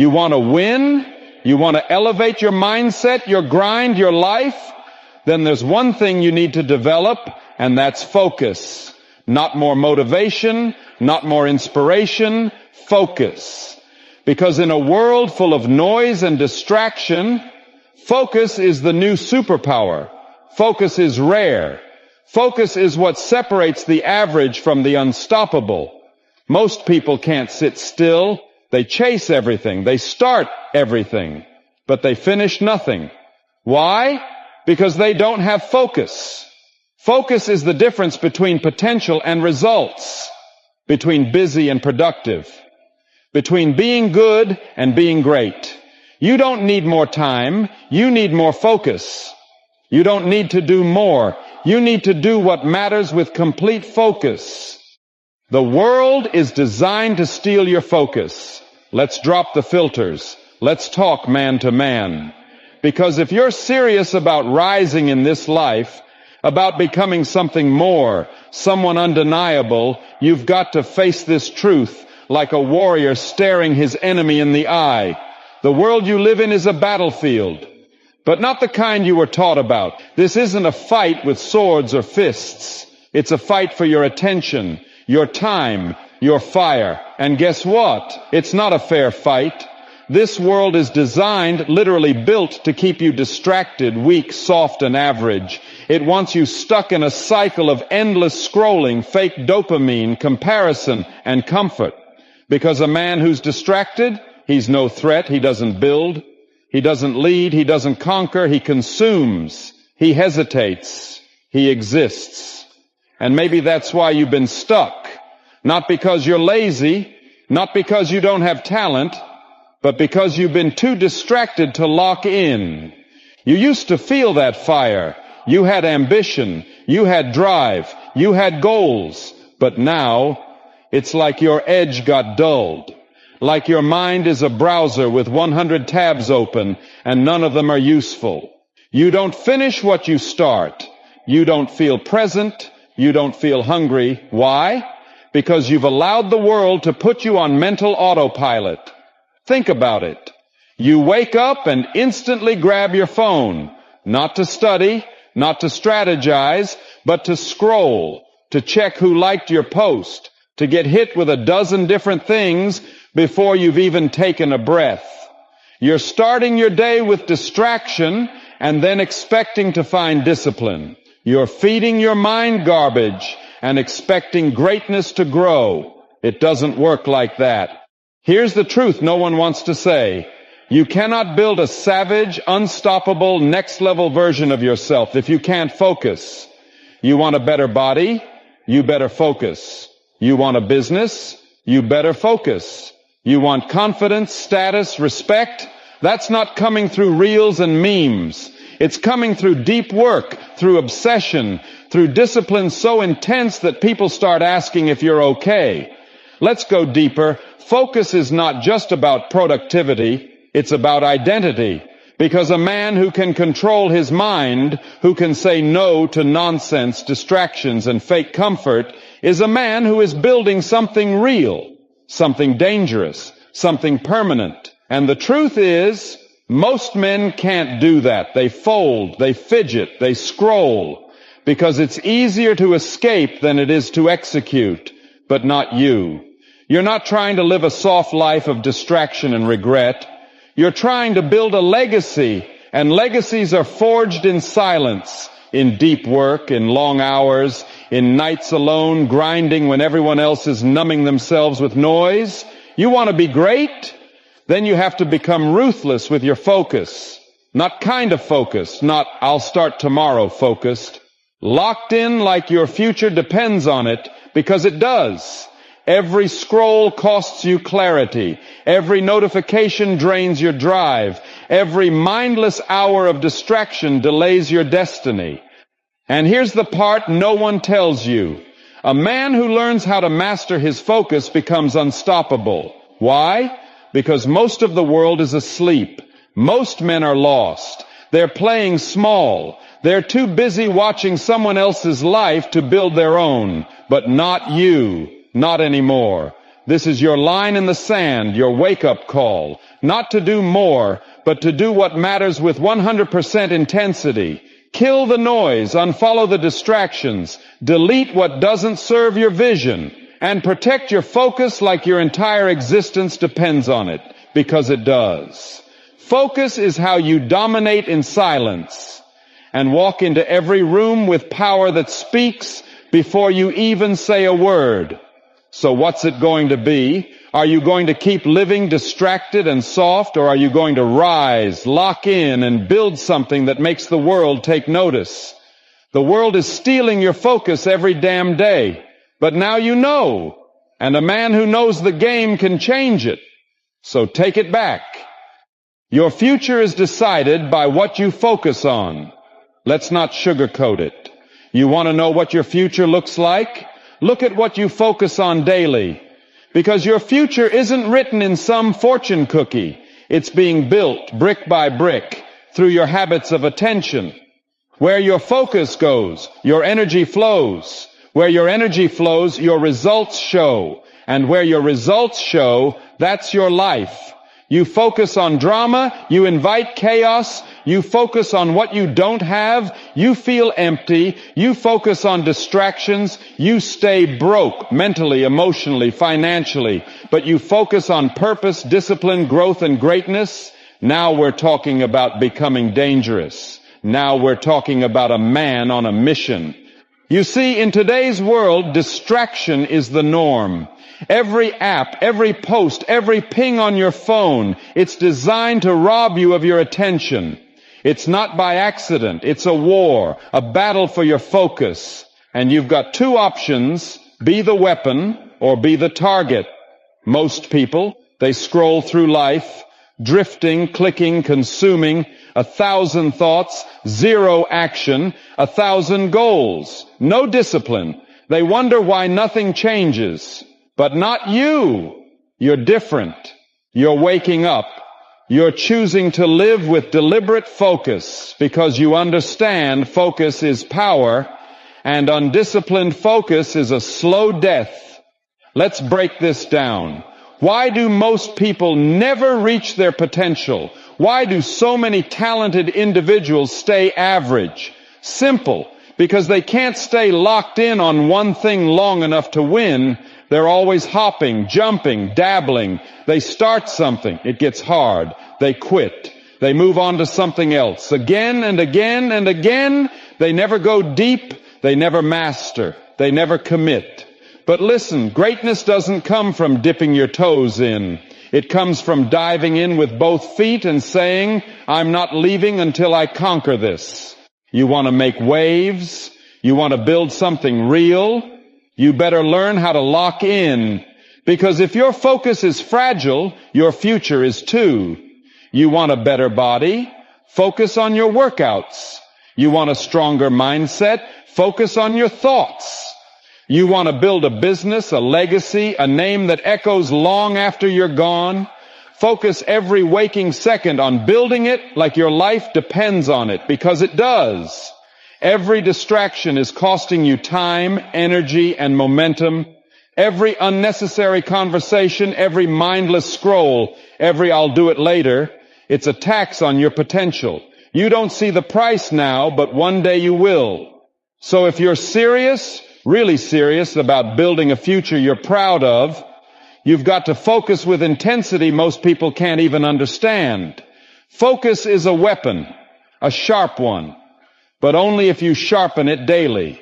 You want to win? You want to elevate your mindset, your grind, your life? Then there's one thing you need to develop, and that's focus. Not more motivation, not more inspiration, focus. Because in a world full of noise and distraction, focus is the new superpower. Focus is rare. Focus is what separates the average from the unstoppable. Most people can't sit still. They chase everything. They start everything. But they finish nothing. Why? Because they don't have focus. Focus is the difference between potential and results, between busy and productive, between being good and being great. You don't need more time. You need more focus. You don't need to do more. You need to do what matters with complete focus. The world is designed to steal your focus. Let's drop the filters. Let's talk man to man. Because if you're serious about rising in this life, about becoming something more, someone undeniable, you've got to face this truth like a warrior staring his enemy in the eye. The world you live in is a battlefield, but not the kind you were taught about. This isn't a fight with swords or fists. It's a fight for your attention, your time, your fire. And guess what? It's not a fair fight. This world is designed, literally built, to keep you distracted, weak, soft, and average. It wants you stuck in a cycle of endless scrolling, fake dopamine, comparison, and comfort. Because a man who's distracted, he's no threat, he doesn't build, he doesn't lead, he doesn't conquer, he consumes, he hesitates, he exists. And maybe that's why you've been stuck. Not because you're lazy, not because you don't have talent, but because you've been too distracted to lock in. You used to feel that fire. You had ambition. You had drive. You had goals. But now, it's like your edge got dulled. Like your mind is a browser with 100 tabs open and none of them are useful. You don't finish what you start. You don't feel present. You don't feel hungry. Why? Because you've allowed the world to put you on mental autopilot. Think about it. You wake up and instantly grab your phone, not to study, not to strategize, but to scroll, to check who liked your post, to get hit with a dozen different things before you've even taken a breath. You're starting your day with distraction and then expecting to find discipline. You're feeding your mind garbage and expecting greatness to grow. It doesn't work like that. Here's the truth no one wants to say. You cannot build a savage, unstoppable, next-level version of yourself if you can't focus. You want a better body? You better focus. You want a business? You better focus. You want confidence, status, respect? That's not coming through reels and memes. It's coming through deep work, through obsession, through discipline so intense that people start asking if you're okay. Let's go deeper. Focus is not just about productivity, it's about identity. Because a man who can control his mind, who can say no to nonsense, distractions, and fake comfort, is a man who is building something real, something dangerous, something permanent. And the truth is, most men can't do that. They fold, they fidget, they scroll, because it's easier to escape than it is to execute, but not you. You're not trying to live a soft life of distraction and regret. You're trying to build a legacy, and legacies are forged in silence, in deep work, in long hours, in nights alone, grinding when everyone else is numbing themselves with noise. You want to be great? Then you have to become ruthless with your focus. Not kind of focused, not I'll start tomorrow focused. Locked in like your future depends on it, because it does. Every scroll costs you clarity. Every notification drains your drive. Every mindless hour of distraction delays your destiny. And here's the part no one tells you. A man who learns how to master his focus becomes unstoppable. Why? Because most of the world is asleep. Most men are lost. They're playing small. They're too busy watching someone else's life to build their own. But not you. Not anymore. This is your line in the sand, your wake-up call, not to do more, but to do what matters with 100% intensity. Kill the noise, unfollow the distractions, delete what doesn't serve your vision, and protect your focus like your entire existence depends on it, because it does. Focus is how you dominate in silence and walk into every room with power that speaks before you even say a word. So what's it going to be? Are you going to keep living distracted and soft, or are you going to rise, lock in, and build something that makes the world take notice? The world is stealing your focus every damn day, but now you know, and a man who knows the game can change it. So take it back. Your future is decided by what you focus on. Let's not sugarcoat it. You want to know what your future looks like? Look at what you focus on daily. Because your future isn't written in some fortune cookie. It's being built brick by brick through your habits of attention. Where your focus goes, your energy flows. Where your energy flows, your results show. And where your results show, that's your life. You focus on drama, you invite chaos, you focus on what you don't have, you feel empty, you focus on distractions, you stay broke mentally, emotionally, financially, but you focus on purpose, discipline, growth, and greatness. Now we're talking about becoming dangerous. Now we're talking about a man on a mission. You see, in today's world, distraction is the norm. Every app, every post, every ping on your phone, it's designed to rob you of your attention. It's not by accident. It's a war, a battle for your focus. And you've got two options: be the weapon or be the target. Most people, they scroll through life, drifting, clicking, consuming, 1,000 thoughts, 0 action, 1,000 goals, no discipline. They wonder why nothing changes. But not you. You're different. You're waking up. You're choosing to live with deliberate focus because you understand focus is power and undisciplined focus is a slow death. Let's break this down. Why do most people never reach their potential? Why do so many talented individuals stay average? Simple. Because they can't stay locked in on one thing long enough to win. They're always hopping, jumping, dabbling. They start something. It gets hard. They quit. They move on to something else. Again and again and again. They never go deep. They never master. They never commit. But listen, greatness doesn't come from dipping your toes in. It comes from diving in with both feet and saying, I'm not leaving until I conquer this. You want to make waves? You want to build something real? You better learn how to lock in. Because if your focus is fragile, your future is too. You want a better body? Focus on your workouts. You want a stronger mindset? Focus on your thoughts. You want to build a business, a legacy, a name that echoes long after you're gone? Focus every waking second on building it like your life depends on it, because it does. Every distraction is costing you time, energy, and momentum. Every unnecessary conversation, every mindless scroll, every I'll do it later, it's a tax on your potential. You don't see the price now, but one day you will. So if you're serious, really serious about building a future you're proud of, you've got to focus with intensity most people can't even understand. Focus is a weapon, a sharp one. But only if you sharpen it daily.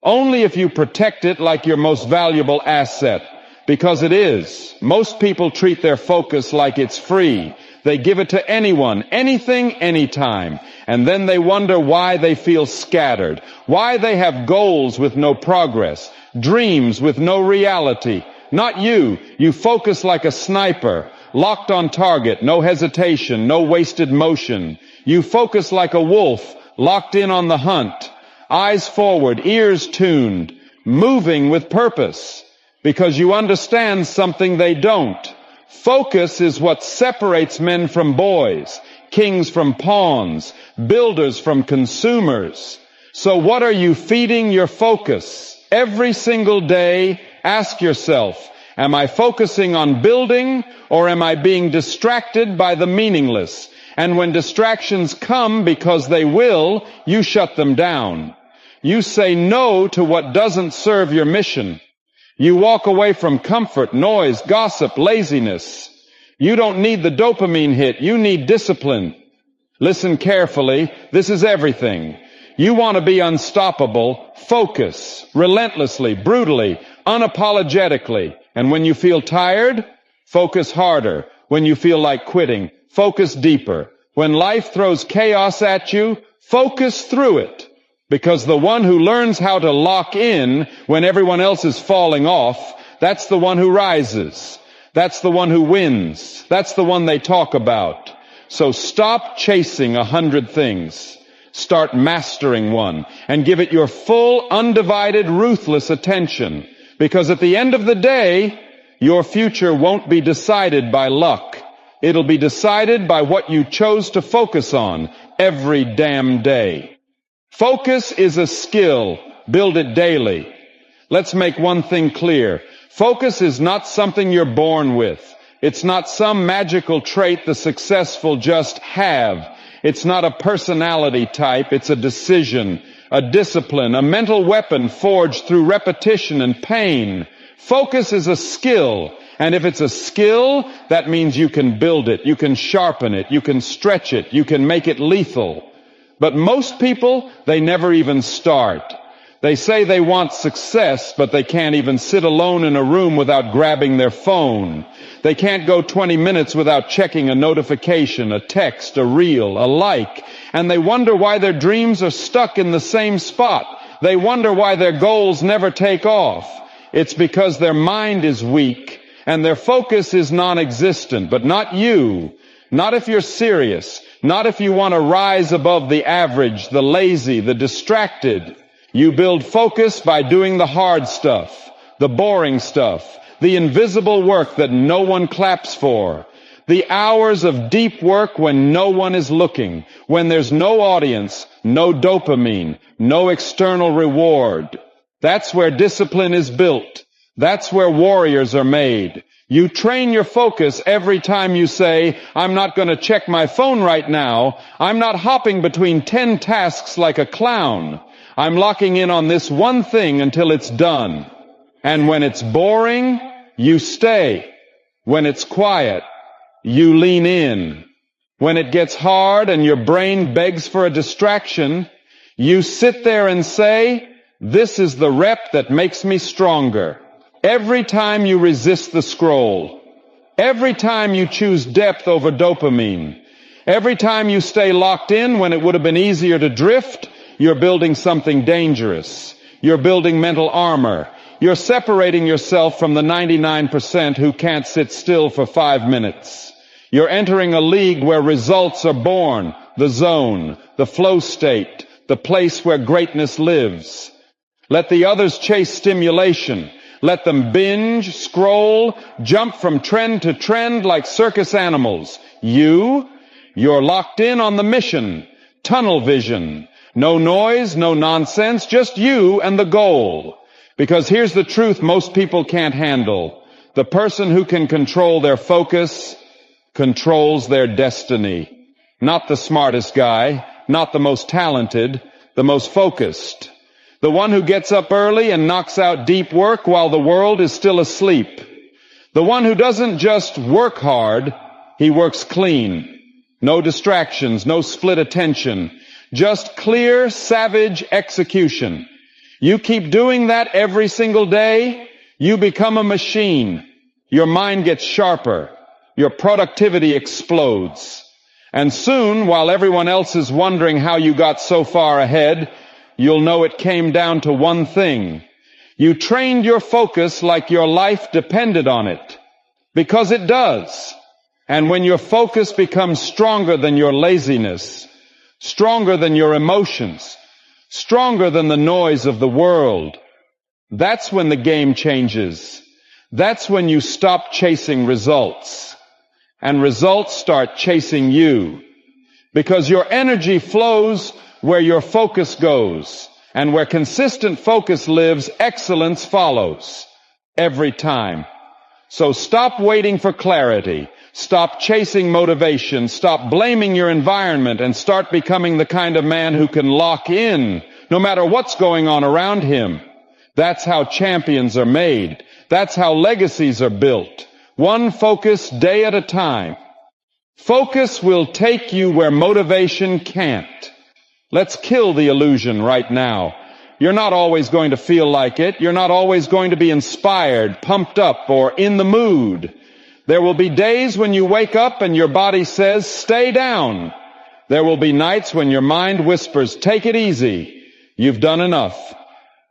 Only if you protect it like your most valuable asset. Because it is. Most people treat their focus like it's free. They give it to anyone, anything, anytime. And then they wonder why they feel scattered. Why they have goals with no progress. Dreams with no reality. Not you. You focus like a sniper. Locked on target. No hesitation. No wasted motion. You focus like a wolf. Locked in on the hunt, eyes forward, ears tuned, moving with purpose, because you understand something they don't. Focus is what separates men from boys, kings from pawns, builders from consumers. So what are you feeding your focus? Every single day, ask yourself, Am I focusing on building, or am I being distracted by the meaningless? And when distractions come, because they will, you shut them down. You say no to what doesn't serve your mission. You walk away from comfort, noise, gossip, laziness. You don't need the dopamine hit. You need discipline. Listen carefully. This is everything. You want to be unstoppable. Focus relentlessly, brutally, unapologetically. And when you feel tired, focus harder. When you feel like quitting, focus deeper. When life throws chaos at you, focus through it. Because the one who learns how to lock in when everyone else is falling off, that's the one who rises. That's the one who wins. That's the one they talk about. So stop chasing 100 things. Start mastering one and give it your full, undivided, ruthless attention. Because at the end of the day, your future won't be decided by luck. It'll be decided by what you chose to focus on every damn day. Focus is a skill. Build it daily. Let's make one thing clear. Focus is not something you're born with. It's not some magical trait the successful just have. It's not a personality type. It's a decision, a discipline, a mental weapon forged through repetition and pain. Focus is a skill. And if it's a skill, that means you can build it, you can sharpen it, you can stretch it, you can make it lethal. But most people, they never even start. They say they want success, but they can't even sit alone in a room without grabbing their phone. They can't go 20 minutes without checking a notification, a text, a reel, a like. And they wonder why their dreams are stuck in the same spot. They wonder why their goals never take off. It's because their mind is weak and their focus is non-existent. But not you. Not if you're serious. Not if you want to rise above the average, the lazy, the distracted. You build focus by doing the hard stuff, the boring stuff, the invisible work that no one claps for, the hours of deep work when no one is looking, when there's no audience, no dopamine, no external reward. That's where discipline is built. That's where warriors are made. You train your focus every time you say, I'm not going to check my phone right now. I'm not hopping between 10 tasks like a clown. I'm locking in on this one thing until it's done. And when it's boring, you stay. When it's quiet, you lean in. When it gets hard and your brain begs for a distraction, you sit there and say, this is the rep that makes me stronger. Every time you resist the scroll, every time you choose depth over dopamine, every time you stay locked in when it would have been easier to drift, you're building something dangerous. You're building mental armor. You're separating yourself from the 99% who can't sit still for 5 minutes. You're entering a league where results are born, the zone, the flow state, the place where greatness lives. Let the others chase stimulation. Let them binge, scroll, jump from trend to trend like circus animals. You're locked in on the mission, tunnel vision. No noise, no nonsense, just you and the goal. Because here's the truth most people can't handle. The person who can control their focus controls their destiny. Not the smartest guy, not the most talented, the most focused. The one who gets up early and knocks out deep work while the world is still asleep. The one who doesn't just work hard, he works clean. No distractions, no split attention. Just clear, savage execution. You keep doing that every single day, you become a machine. Your mind gets sharper. Your productivity explodes. And soon, while everyone else is wondering how you got so far ahead, you'll know it came down to one thing. You trained your focus like your life depended on it. Because it does. And when your focus becomes stronger than your laziness, stronger than your emotions, stronger than the noise of the world, that's when the game changes. That's when you stop chasing results. And results start chasing you. Because your energy flows where your focus goes. And where consistent focus lives, excellence follows. Every time. So stop waiting for clarity. Stop chasing motivation. Stop blaming your environment and start becoming the kind of man who can lock in no matter what's going on around him. That's how champions are made. That's how legacies are built. One focused day at a time. Focus will take you where motivation can't. Let's kill the illusion right now. You're not always going to feel like it. You're not always going to be inspired, pumped up, or in the mood. There will be days when you wake up and your body says, stay down. There will be nights when your mind whispers, take it easy. You've done enough.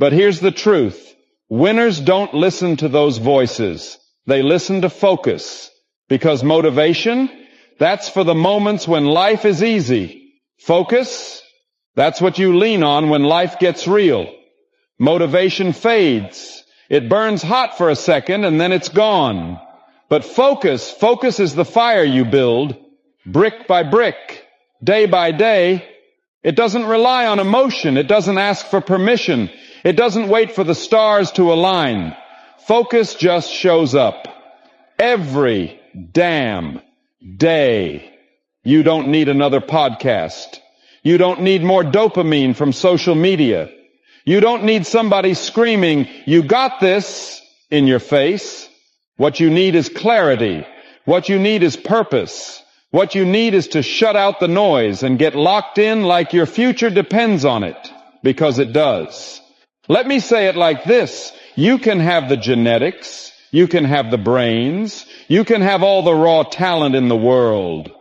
But here's the truth. Winners don't listen to those voices. They listen to focus. Because motivation, that's for the moments when life is easy. Focus, that's what you lean on when life gets real. Motivation fades. It burns hot for a second and then it's gone. But focus is the fire you build, brick by brick, day by day. It doesn't rely on emotion. It doesn't ask for permission. It doesn't wait for the stars to align. Focus just shows up. Every damn day. You don't need another podcast. You don't need more dopamine from social media. You don't need somebody screaming, you got this, in your face. What you need is clarity. What you need is purpose. What you need is to shut out the noise and get locked in like your future depends on it, because it does. Let me say it like this. You can have the genetics. You can have the brains. You can have all the raw talent in the world.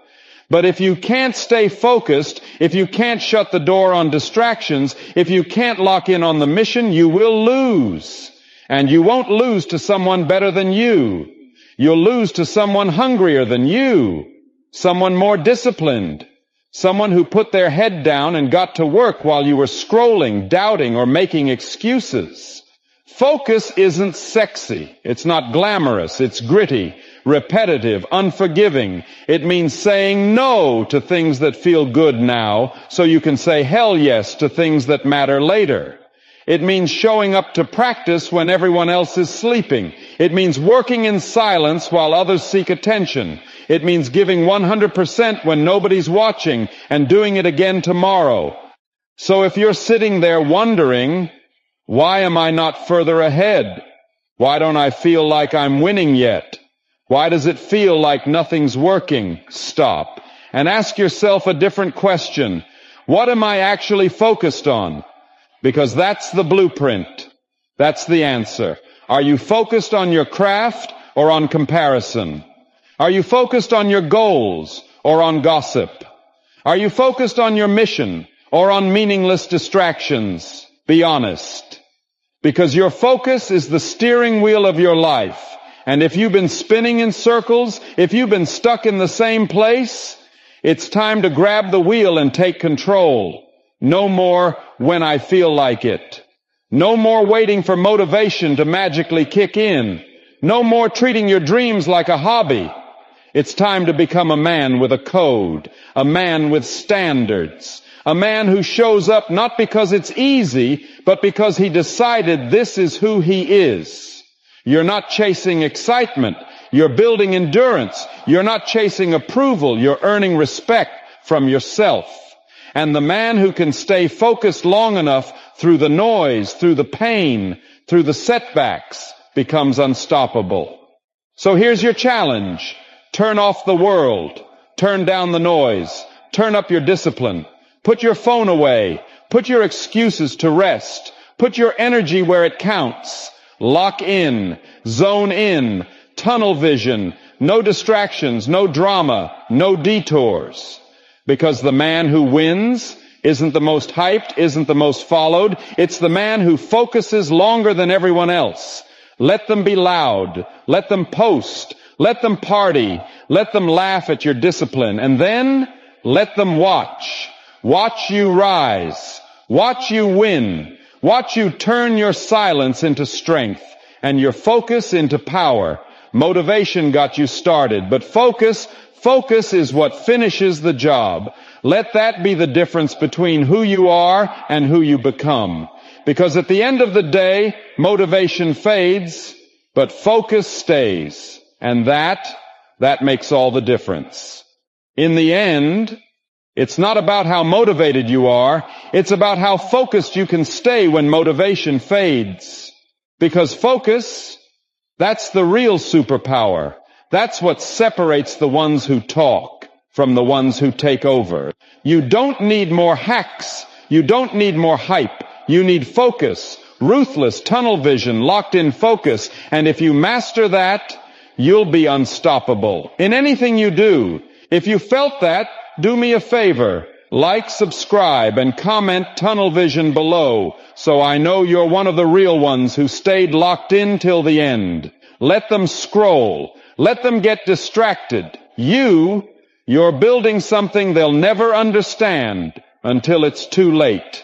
But if you can't stay focused, if you can't shut the door on distractions, if you can't lock in on the mission, you will lose. And you won't lose to someone better than you. You'll lose to someone hungrier than you. Someone more disciplined. Someone who put their head down and got to work while you were scrolling, doubting, or making excuses. Focus isn't sexy. It's not glamorous. It's gritty, repetitive, unforgiving. It means saying no to things that feel good now so you can say hell yes to things that matter later. It means showing up to practice when everyone else is sleeping. It means working in silence while others seek attention. It means giving 100% when nobody's watching and doing it again tomorrow. So if you're sitting there wondering, why am I not further ahead? Why don't I feel like I'm winning yet? Why does it feel like nothing's working? Stop and ask yourself a different question. What am I actually focused on? Because that's the blueprint. That's the answer. Are you focused on your craft or on comparison? Are you focused on your goals or on gossip? Are you focused on your mission or on meaningless distractions? Be honest. Because your focus is the steering wheel of your life. And if you've been spinning in circles, if you've been stuck in the same place, it's time to grab the wheel and take control. No more when I feel like it. No more waiting for motivation to magically kick in. No more treating your dreams like a hobby. It's time to become a man with a code, a man with standards, a man who shows up not because it's easy, but because he decided this is who he is. You're not chasing excitement. You're building endurance. You're not chasing approval. You're earning respect from yourself. And the man who can stay focused long enough through the noise, through the pain, through the setbacks, becomes unstoppable. So here's your challenge. Turn off the world. Turn down the noise. Turn up your discipline. Put your phone away. Put your excuses to rest. Put your energy where it counts. Lock in. Zone in. Tunnel vision. No distractions. No drama. No detours. Because the man who wins isn't the most hyped, isn't the most followed. It's the man who focuses longer than everyone else. Let them be loud. Let them post. Let them party. Let them laugh at your discipline. And then let them watch. Watch you rise. Watch you win. Watch you turn your silence into strength and your focus into power. Motivation got you started, but focus is what finishes the job. Let that be the difference between who you are and who you become. Because at the end of the day, motivation fades, but focus stays. And that makes all the difference. In the end, it's not about how motivated you are, it's about how focused you can stay when motivation fades. Because focus, that's the real superpower. That's what separates the ones who talk from the ones who take over. You don't need more hacks. You don't need more hype. You need focus, ruthless tunnel vision, locked in focus. And if you master that, you'll be unstoppable. In anything you do, if you felt that, do me a favor. Like, subscribe, and comment tunnel vision below so I know you're one of the real ones who stayed locked in till the end. Let them scroll. Let them get distracted. You're building something they'll never understand until it's too late.